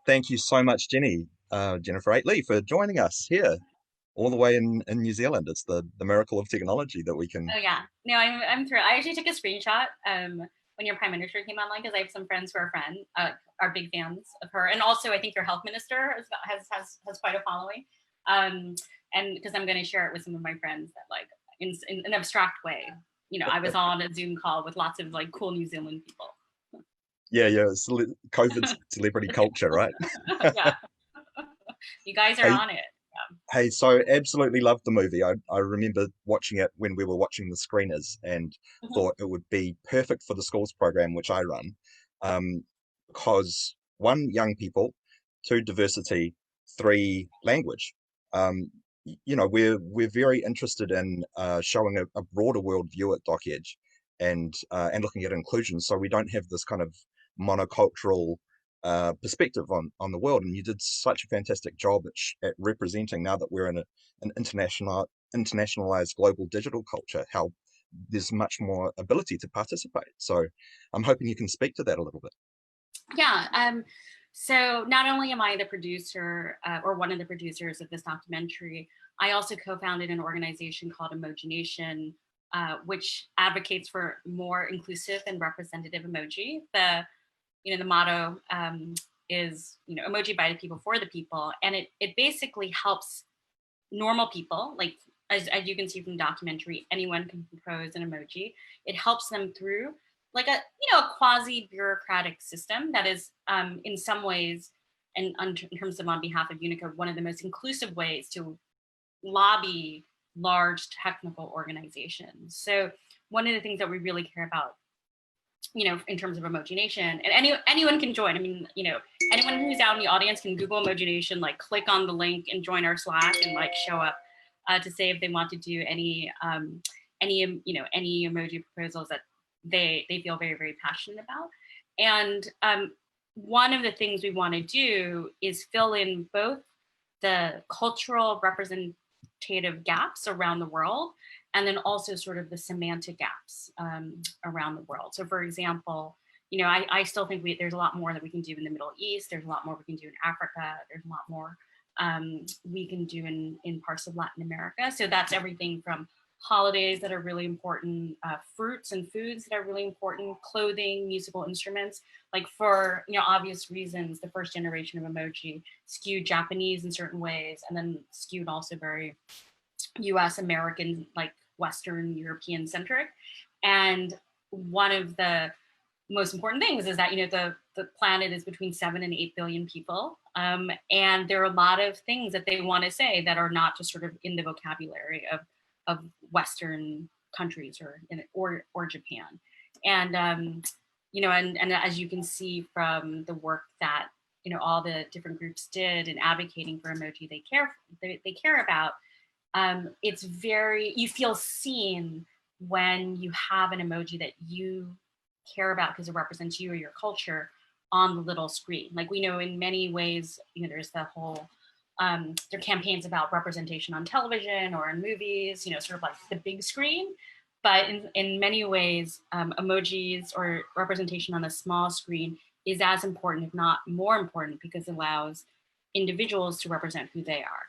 Thank you so much, Jennifer Aitley, for joining us here, all the way in New Zealand. It's the miracle of technology that we can. Oh yeah, no, I'm thrilled. I actually took a screenshot when your prime minister came online because I have some friends who are big fans of her, and also I think your health minister has quite a following. Um, and because I'm going to share it with some of my friends that like in an abstract way, I was on a Zoom call with lots of like cool New Zealand people. Yeah, yeah, COVID's celebrity culture, right? Yeah, you guys are Hey, on it. hey, so absolutely loved the movie. I remember watching it when we were watching the screeners and Yeah. thought it would be perfect for the schools program, which I run, because one, young people, two, diversity, three, language. We're very interested in showing a broader worldview at Doc Edge and looking at inclusion, so we don't have this kind of monocultural perspective on the world. And you did such a fantastic job at representing, now that we're in an internationalized global digital culture, how there's much more ability to participate. So I'm hoping you can speak to that a little bit. Yeah. So not only am I the producer or one of the producers of this documentary, I also co-founded an organization called Emoji Nation, which advocates for more inclusive and representative emoji. The motto is emoji by the people for the people, and it basically helps normal people, like as you can see from the documentary, anyone can compose an emoji. It helps them through like a quasi bureaucratic system that is in some ways, and in terms of on behalf of Unicode, one of the most inclusive ways to lobby large technical organizations. So one of the things that we really care about, in terms of Emoji Nation, and anyone can join. I mean, anyone who's out in the audience can Google Emoji Nation, like click on the link and join our Slack and like show up to say if they want to do any emoji proposals that they feel very very passionate about. And one of the things we want to do is fill in both the cultural representative gaps around the world, and then also sort of the semantic gaps around the world. So for example, I still think there's a lot more that we can do in the Middle East. There's a lot more we can do in Africa. There's a lot more we can do in parts of Latin America. So that's everything from holidays that are really important, fruits and foods that are really important, clothing, musical instruments. Like for obvious reasons, the first generation of emoji skewed Japanese in certain ways, and then skewed also very US American, like Western European centric. And one of the most important things is that the planet is between 7 and 8 billion people, and there are a lot of things that they want to say that are not just sort of in the vocabulary of Western countries or Japan. And and as you can see from the work that all the different groups did in advocating for emoji they care about, it's you feel seen when you have an emoji that you care about because it represents you or your culture on the little screen. Like we know in many ways, there's the whole there are campaigns about representation on television or in movies, sort of like the big screen. But in many ways, emojis or representation on a small screen is as important, if not more important, because it allows individuals to represent who they are.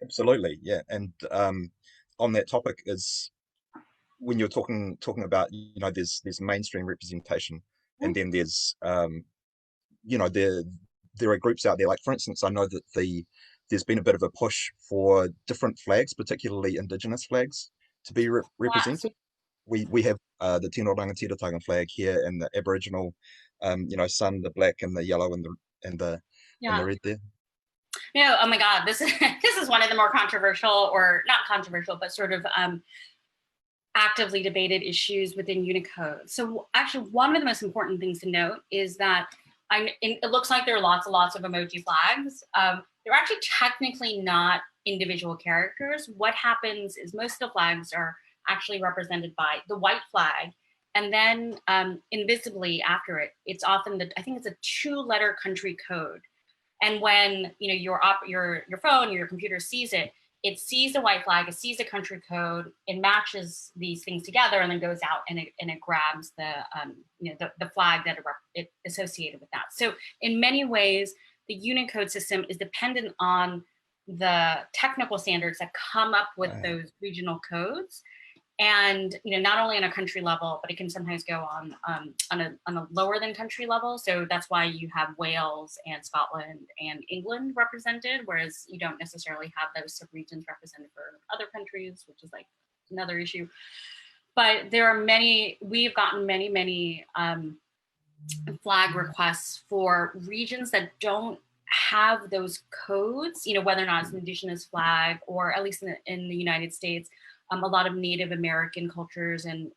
Absolutely, yeah. And on that topic is when you're talking about, there's mainstream representation, and then there are groups out there. Like for instance, I know that there's been a bit of a push for different flags, particularly indigenous flags, to be Yes. represented. We have the Tino Rangatiratanga flag here, and the Aboriginal, sun, the black and the yellow and the and the Yeah. red there. Oh my God, this is this is one of the more controversial, or not controversial, but sort of actively debated issues within Unicode. So actually, one of the most important things to note is that it looks like there are lots and lots of emoji flags. They're actually technically not individual characters. What happens is most of the flags are actually represented by the white flag, and then invisibly after it, it's often I think it's a 2-letter country code. And when your phone or your computer sees it, it sees the white flag, it sees the country code, it matches these things together, and then goes out and it grabs the flag that it associated with that. So in many ways, the Unicode system is dependent on the technical standards that come up with those regional codes. And not only on a country level, but it can sometimes go on a lower than country level. So that's why you have Wales and Scotland and England represented, whereas you don't necessarily have those subregions represented for other countries, which is like another issue. But there are we've gotten many flag requests for regions that don't have those codes, whether or not it's an indigenous flag, or at least in the United States, a lot of Native American cultures and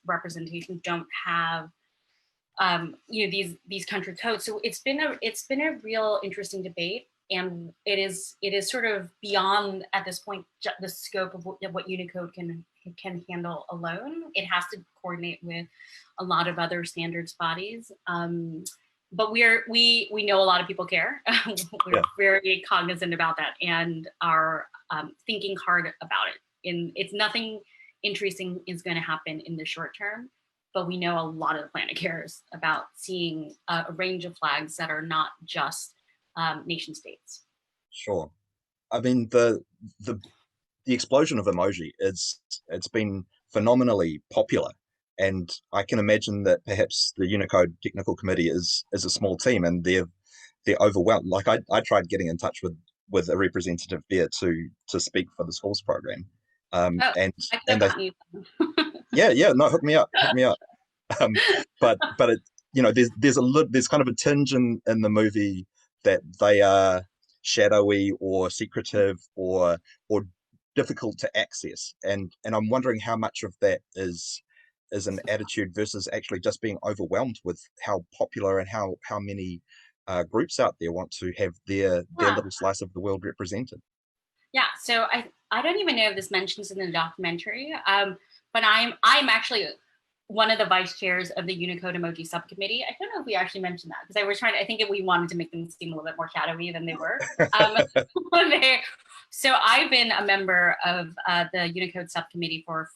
representation don't have these country codes. So it's been a real interesting debate, and it is sort of beyond at this point the scope of what Unicode can handle alone. It has to coordinate with a lot of other standards bodies. But we know a lot of people care. We're very cognizant about that and are thinking hard about it. It's nothing interesting is going to happen in the short term, but we know a lot of the planet cares about seeing a range of flags that are not just nation states. Sure. I mean, the explosion of emoji it's been phenomenally popular, and I can imagine that perhaps the Unicode technical committee is a small team, and they're overwhelmed. Like I tried getting in touch with a representative there to speak for the schools program. And I could and have they gotten you. yeah, no, hook me up. Um, but it, there's kind of a tinge in the movie that they are shadowy or secretive or difficult to access, and I'm wondering how much of that is an attitude versus actually just being overwhelmed with how popular and how many groups out there want to have their little slice of the world represented. Yeah, so I don't even know if this mentions in the documentary, but I'm actually one of the vice chairs of the Unicode Emoji Subcommittee. I don't know if we actually mentioned that, because I think we wanted to make them seem a little bit more shadowy than they were. So I've been a member of the Unicode Subcommittee for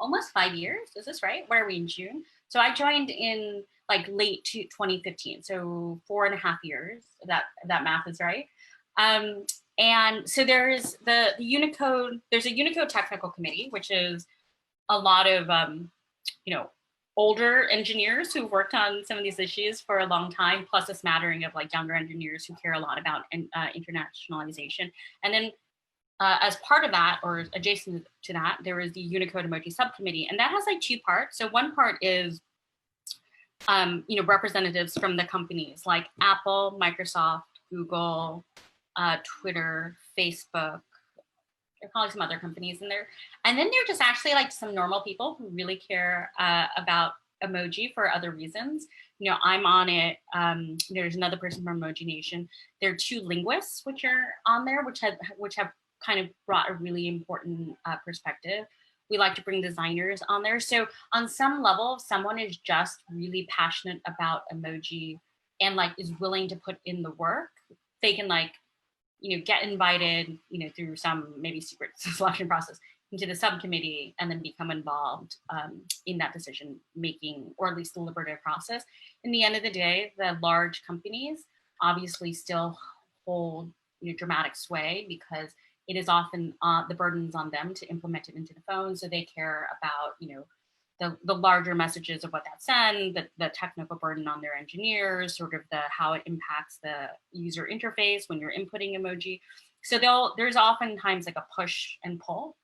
almost 5 years. Is this right? Where are we in June? So I joined in like late 2015, so 4.5 years. That math is right. And so there's the Unicode. There's a Unicode Technical Committee, which is a lot of older engineers who've worked on some of these issues for a long time, plus a smattering of like younger engineers who care a lot about internationalization. And then as part of that, or adjacent to that, there is the Unicode Emoji Subcommittee, and that has like two parts. So one part is representatives from the companies like Apple, Microsoft, Google, Twitter, Facebook. There are probably some other companies in there. And then they're just actually like some normal people who really care about emoji for other reasons. I'm on it. There's another person from Emoji Nation. There are two linguists which are on there, which have kind of brought a really important perspective. We like to bring designers on there. So on some level, if someone is just really passionate about emoji and like is willing to put in the work, they can like get invited, through some maybe secret selection process into the subcommittee and then become involved in that decision making, or at least deliberative process. In the end of the day, the large companies obviously still hold dramatic sway, because it is often the burdens on them to implement it into the phone. So they care about the larger messages of what that sends, the technical burden on their engineers, sort of how it impacts the user interface when you're inputting emoji. So there's oftentimes like a push and pull.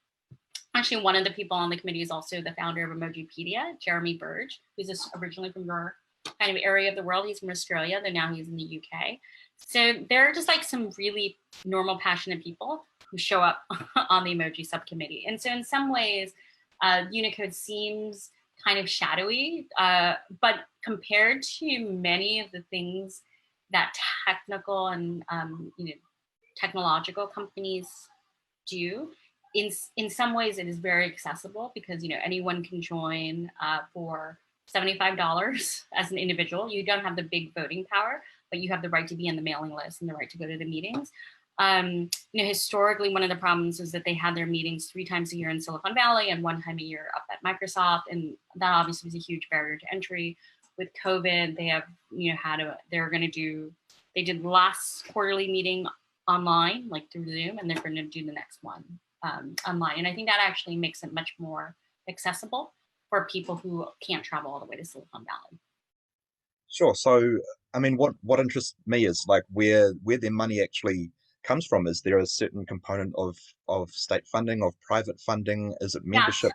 Actually, one of the people on the committee is also the founder of Emojipedia, Jeremy Burge, who's originally from your kind of area of the world. He's from Australia, though now he's in the UK. So there are just like some really normal, passionate people who show up on the emoji subcommittee. And so in some ways, Unicode seems kind of shadowy, but compared to many of the things that technical and technological companies do, in some ways it is very accessible, because anyone can join for $75 as an individual. You don't have the big voting power, but you have the right to be on the mailing list and the right to go to the meetings. Historically, one of the problems is that they had their meetings 3 times a year in Silicon Valley and 1 time a year up at Microsoft, and that obviously was a huge barrier to entry. With COVID, they have, they did the last quarterly meeting online, like through Zoom, and they're going to do the next one online. And I think that actually makes it much more accessible for people who can't travel all the way to Silicon Valley. Sure. So, I mean, what interests me is like where their money actually comes from. Is there a certain component of state funding, of private funding? Is it Yeah, membership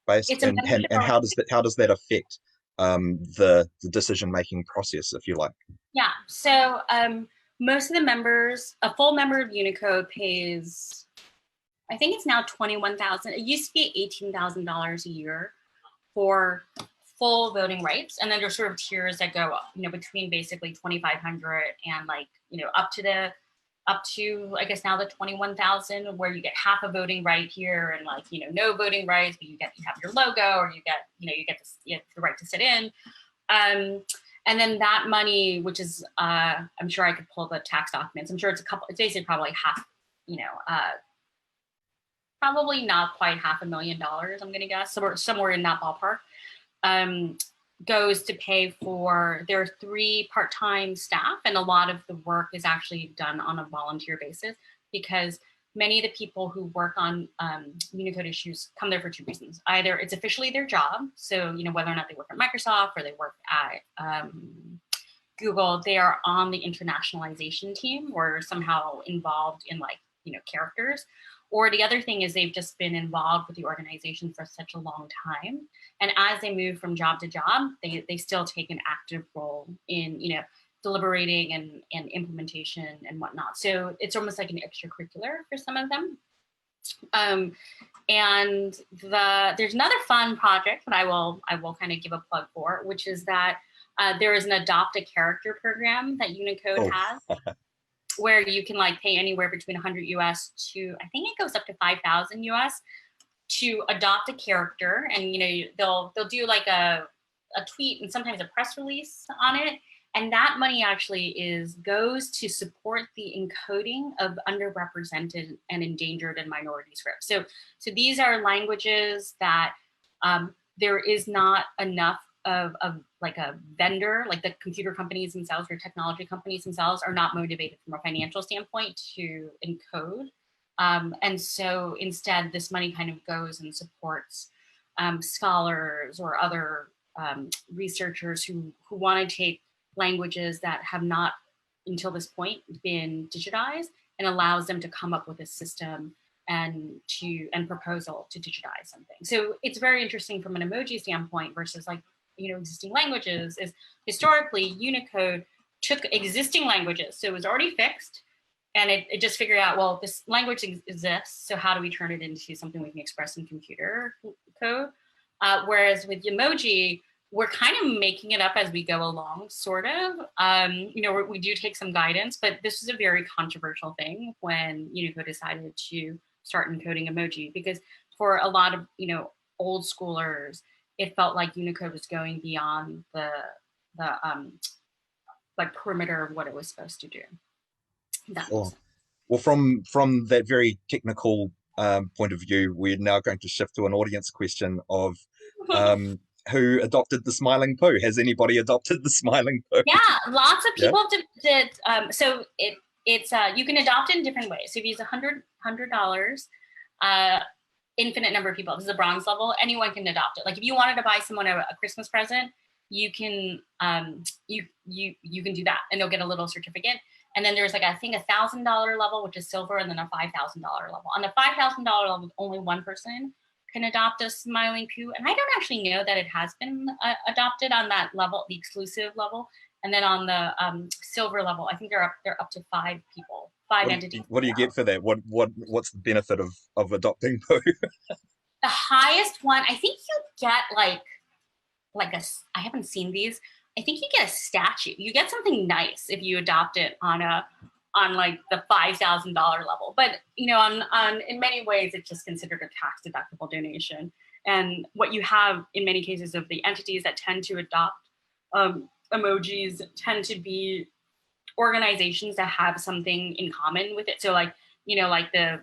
based? it's a membership. And how does that affect the decision making process, if you like? Yeah. So most of the members, a full member of Unicode pays, I think it's now 21,000. It used to be $18,000 a year for full voting rights, and then there's sort of tiers that go up, between basically 2,500 and up to I guess now the 21,000, where you get half a voting right here, and no voting rights, but you have your logo, or you get the right to sit in. And then that money, which is, I'm sure I could pull the tax documents. I'm sure it's basically probably half, probably not quite $500,000, I'm going to guess, somewhere in that ballpark, goes to pay for their 3 part-time staff. And a lot of the work is actually done on a volunteer basis, because many of the people who work on Unicode issues come there for 2 reasons. Either it's officially their job, so whether or not they work at Microsoft or they work at Google, they are on the internationalization team or somehow involved in characters. Or the other thing is they've just been involved with the organization for such a long time. And as they move from job to job, they still take an active role in, deliberating and implementation and whatnot. So it's almost like an extracurricular for some of them. And there's another fun project that I will kind of give a plug for, which is that there is an Adopt a Character program that Unicode has, where you can pay anywhere between 100 US to, I think it goes up to 5,000 US to adopt a character. And they'll do a tweet and sometimes a press release on it. And that money actually goes to support the encoding of underrepresented and endangered and minority scripts. So these are languages that there is not enough of a vendor, like the computer companies themselves or technology companies themselves are not motivated from a financial standpoint to encode. And so instead, this money kind of goes and supports scholars or other researchers who want to take languages that have not until this point been digitized, and allows them to come up with a system and proposal to digitize something. So it's very interesting from an emoji standpoint versus existing languages. Is historically Unicode took existing languages, so it was already fixed, and it just figured out, well, this language exists, so how do we turn it into something we can express in computer code? Whereas with emoji, we're kind of making it up as we go along, sort of. We do take some guidance, but this was a very controversial thing when Unicode decided to start encoding emoji, because for a lot of old schoolers, it felt like Unicode was going beyond the perimeter of what it was supposed to do. Sure. Well, from that very technical point of view, we're now going to shift to an audience question of who adopted the smiling poo? Has anybody adopted the smiling poo? Yeah, lots of people Yeah. did. So it's you can adopt it in different ways. So if you use $100, infinite number of people. This is a bronze level. Anyone can adopt it. Like if you wanted to buy someone a Christmas present, you can you can do that, and they'll get a little certificate. And then there's I think $1,000 level, which is silver, and then a $5,000 level. On the $5,000 level, only one person can adopt a smiling poo, and I don't actually know that it has been adopted on that level, the exclusive level. And then on the silver level, I think they're up to 5 people, 5 entities. What do you get for that? What's the benefit of adopting poo? The highest one, I think you get I haven't seen these. I think you get a statue. You get something nice if you adopt it on the $5,000 level. But on in many ways, it's just considered a tax deductible donation. And what you have in many cases of the entities that tend to adopt emojis tend to be organizations that have something in common with it. So like, like the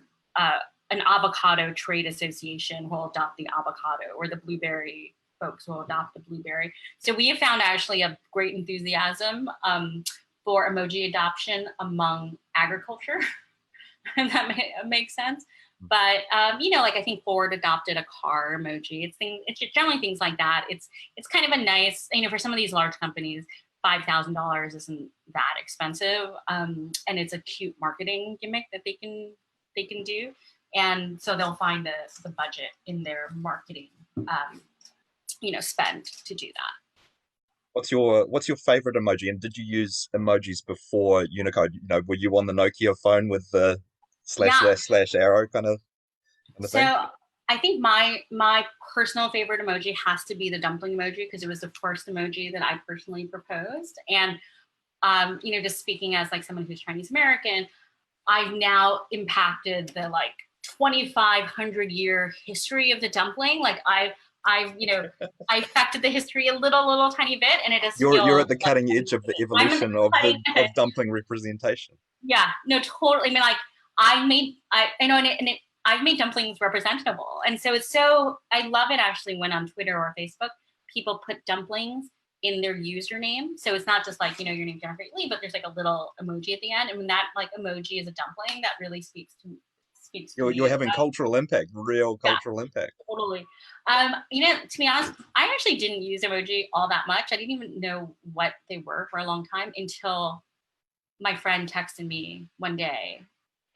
an avocado trade association will adopt the avocado, or the blueberry folks will adopt the blueberry. So we have found actually a great enthusiasm for emoji adoption among agriculture. If that makes sense. But like I think Ford adopted a car emoji. It's generally things like that. It's kind of a nice, for some of these large companies, $5,000 isn't that expensive, and it's a cute marketing gimmick that they can do, and so they'll find the budget in their marketing, spend to do that. What's your favorite emoji? And did you use emojis before Unicode? Were you on the Nokia phone with the slash Yeah. slash slash arrow kind of So thing? I think my personal favorite emoji has to be the dumpling emoji, because it was the first emoji that I personally proposed. And just speaking as like someone who's Chinese American, I've now impacted the like 2,500 year history of the dumpling. Like I've I affected the history a little tiny bit, and it just You're feels at the like cutting edge of the I'm in the evolution of the cutting edge. of dumpling representation. Yeah, no, totally. I mean, like I've made dumplings representable, and so I love it actually when on Twitter or Facebook people put dumplings in their username. So it's not just like your name Jennifer Lee, but there's like a little emoji at the end, and when that like emoji is a dumpling, that really speaks to You're me. having cultural impact, real Yeah, cultural impact. totally. To be honest, I actually didn't use emoji all that much. I didn't even know what they were for a long time until my friend texted me one day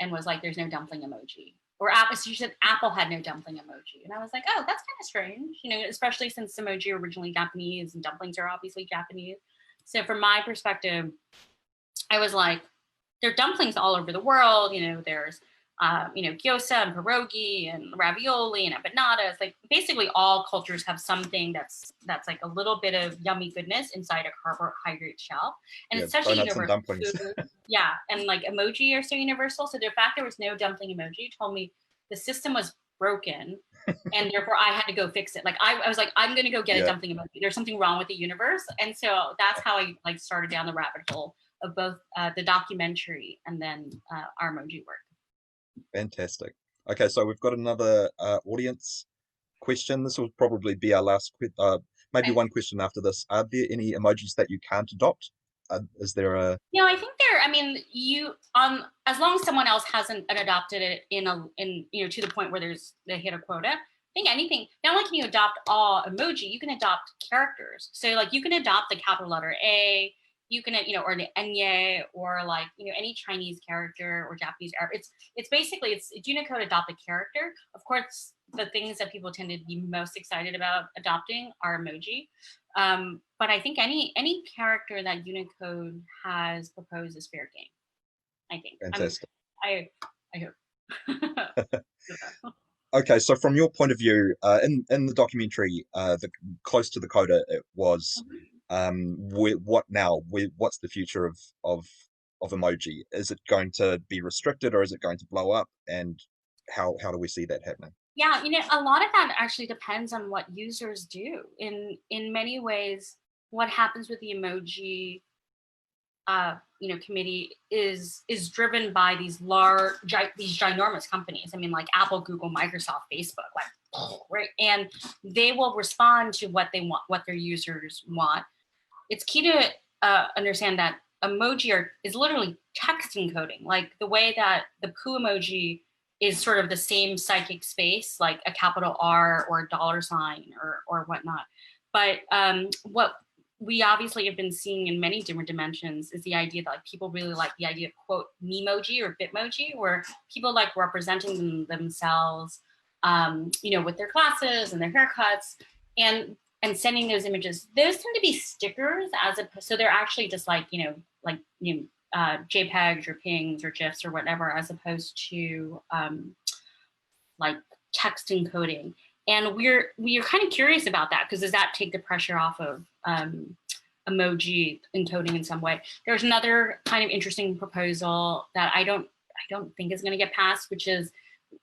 and was like, "There's no dumpling emoji." Or Apple, she said Apple had no dumpling emoji, and I was like, "Oh, that's kind of strange," especially since emoji are originally Japanese and dumplings are obviously Japanese. So from my perspective, I was like, there are dumplings all over the world. There's gyoza and pierogi and ravioli and empanadas. Like basically all cultures have something that's like a little bit of yummy goodness inside a carbohydrate shell, and Yeah, it's such a donuts and universal dumplings. food. Yeah, and like emoji are so universal. So the fact there was no dumpling emoji told me the system was broken, and therefore I had to go fix it. Like I was like, I'm gonna go get a Yeah, dumpling emoji. There's something wrong with the universe, and so that's how I like started down the rabbit hole of both the documentary and then our emoji work. fantastic. Okay, so we've got another audience question. This will probably be our last maybe And one question after this. Are there any emojis that you can't adopt? Is there a I think I mean, as long as someone else hasn't adopted it in to the point where they hit a quota. I think anything, not only can you adopt all emoji, you can adopt characters. So like you can adopt the capital letter A, you can or the enye, or like any Chinese character or Japanese. It's basically it's Unicode adopt a character. Of course, the things that people tend to be most excited about adopting are emoji. But I think any character that Unicode has proposed is fair game. I think. fantastic? I hope. Okay, so from your point of view, in the documentary, the close to the coda, it was, what now? What's the future of emoji? Is it going to be restricted or is it going to blow up? And how do we see that happening? Yeah, a lot of that actually depends on what users do. In many ways, what happens with the emoji committee is driven by these these ginormous companies. I mean, like Apple, Google, Microsoft, Facebook, like right, and they will respond to what they want, what their users want. It's key to understand that emoji is literally text encoding, like the way that the poo emoji is sort of the same psychic space, like a capital R or a dollar sign or whatnot. But what we obviously have been seeing in many different dimensions is the idea that like people really like the idea of quote memoji or bitmoji, where people like representing themselves, with their glasses and their haircuts, and sending those images. Those tend to be stickers, so they're actually just like JPEGs or pings or GIFs or whatever, as opposed to like text encoding. And we're kind of curious about that, because does that take the pressure off of emoji encoding in some way? There's another kind of interesting proposal that I don't think is going to get passed, which is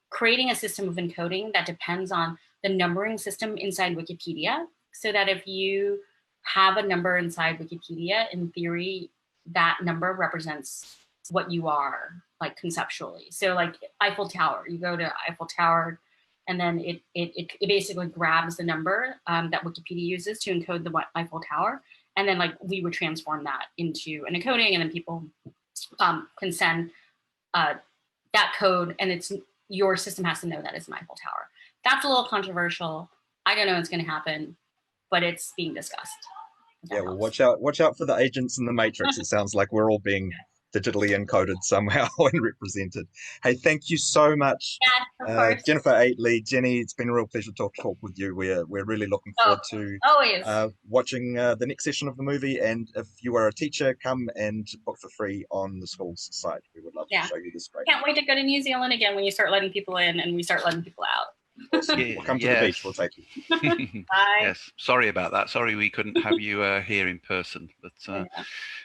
creating a system of encoding that depends on the numbering system inside Wikipedia, so that if you have a number inside Wikipedia, in theory, that number represents what you are, like conceptually. So like Eiffel Tower, you go to Eiffel Tower, and then it basically grabs the number that Wikipedia uses to encode the Eiffel Tower, and then like we would transform that into an encoding, and then people can send that code, and it's your system has to know that it's an Eiffel Tower. That's a little controversial. I don't know what's going to happen, but it's being discussed. Yeah, well, watch out for the agents in the Matrix. It sounds like we're all being digitally encoded somehow and represented. Hey, thank you so much, Yeah, of course. Jennifer Aitley, Jenny. It's been a real pleasure to talk with you. We're really looking forward to always watching the next session of the movie. And if you are a teacher, come and book for free on the school's site. We would love to show you this great. Can't wait to go to New Zealand again when you start letting people in and we start letting people out. Awesome. We'll come to the beach. We'll take you. Bye. Yes. Sorry about that. Sorry we couldn't have you here in person, but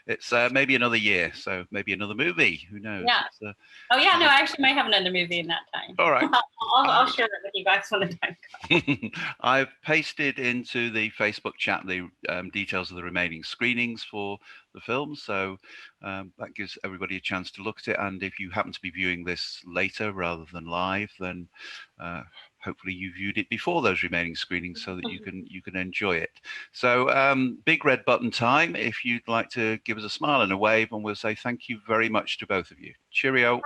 it's maybe another year, so maybe another movie. Who knows? Yeah. Oh yeah, no, I actually might have another movie in that time. All right. I'll share that with you guys when the time comes. I've pasted into the Facebook chat the details of the remaining screenings for the film, so that gives everybody a chance to look at it. And if you happen to be viewing this later rather than live, then hopefully you viewed it before those remaining screenings so that you can enjoy it. So big red button time. If you'd like to give us a smile and a wave, and we'll say thank you very much to both of you. Cheerio.